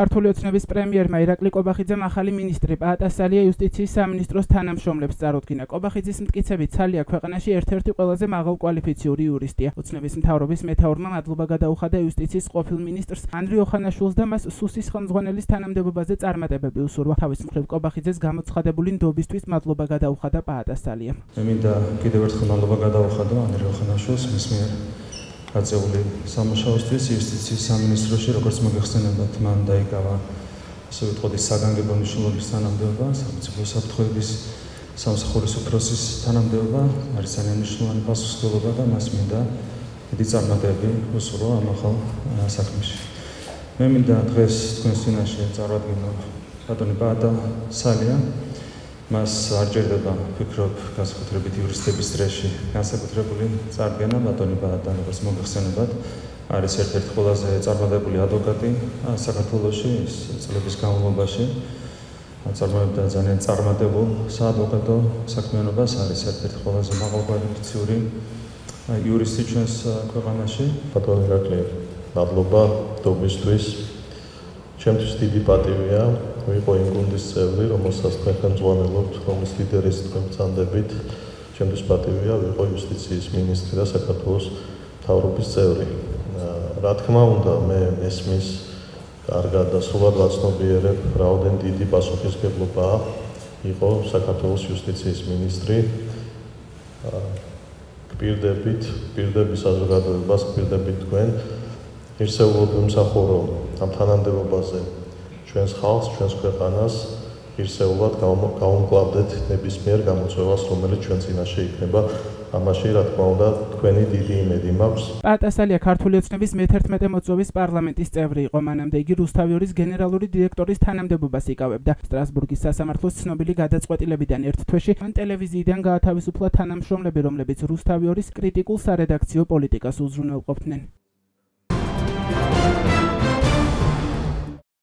ქართული ოცნების პრემიერმა ირაკლი კობახიძემ ახალი მინისტრი პაატასალია იუსტიციის სამინისტროს თანამშრომლებს წარუდგინა. კობახიძის მტკიცებით ცალია ქვეყანაში ერთ-ერთი ყველაზე მაღალკვალიფიციური იურისტია. ოცნების მთავრობის მეთაურმა მადლობა გადაუხადა იუსტიციის ყოფილ მინისტრს ანდრი ოხანაშვილს და მას სუსის ხელმძღვანელის თანამდებობაზე წარმატებები უსურვა. თავის მხრივ კობახიძეს გამოცხადებული ნდობისთვის მადლობა გადაუხადა პაატასალიამ. მე მინდა კიდევ ერთხელ მადლობა გადაუხადო ანდრი ოხანაშვილს მის მიერ გაწეული სამუშაოსთვის იუსტიციის სამინისტროში, როგორც მოგეხსენებათ, მან დაიკავა ასე ვიტყოდი საგანგებო მნიშვნელობის თანამდებობა, სახელმწიფო საფრთხეების სამსახურის უფროსის თანამდებობა, არის ძალიან მნიშვნელოვანი პასუხისმგებლობა და მას მინდა დიდი წარმატებები უსურვა ამ ახალ საქმეში. მე მინდა დღეს თქვენს წინაშე წარვადგინო ბატონი პაატასალია. მას არ ჭირდება, ვფიქრობ, განსაკუთრებით იურისტების დრეში განსაკუთრებული წარდგენა. ბატონი პაატა, როგორც მოგეხსენებათ, არის ერთ-ერთი ყველაზე წარმატებული ადვოკატი საქართველოში ის წლების განმავლობაში. წარმოებდა ძალიან წარმატებულ საადვოკატო საქმიანობას, არის ერთ-ერთი ყველაზე მაღალკვალიფიციური იურისტი ჩვენს ქვეყანაში. ბატონი ირაკლი, მადლობა ნდობისთვის. ჩემთვის დიდი პატივია ვიყო იმ გუნდის წევრი, რომელსაც თქვენ ხელმძღვანელობთ, რომლის ლიდერის თქვენ ბრძანდებით. ჩემთვის პატივია ვიყო იუსტიციის მინისტრი და საქართველოს მთავრობის წევრი. რა თქმა უნდა, მე მესმის კარგად და სრულად ვაცნობიერებ, რაოდენ დიდი პასუხისმგებლობაა იყო საქართველოს იუსტიციის მინისტრი. გპირდები საზოგადოებას, გპირდებით თქვენ. ღირსეულოდ ვიმსახურო ამ თანამდებობაზე ჩვენს ხალხს, ჩვენს ქვეყანას, ღირსეულად გავუმკლავდეთ ნებისმიერ გამოწვევას, რომელიც ჩვენ წინაშე იქნება. ამაში, რა თქმა უნდა, თქვენი დიდი იმედი მაქვს. პაატასალია ქართული ოცნების მე-11 მოწვევის პარლამენტის წევრი იყო. მანამდე იგი რუსთავიორის გენერალური დირექტორის თანამდებობას იკავებდა. სტრასბურგის სასამართლოს ცნობილი გადაწყვეტილებიდან ერთ თვეში მან ტელევიზიიდან გაათავისუფლა თანამშრომლები, რომლებიც რუსთავიორის კრიტიკულ სარედაქციო პოლიტიკას უზრუნველყოფდნენ.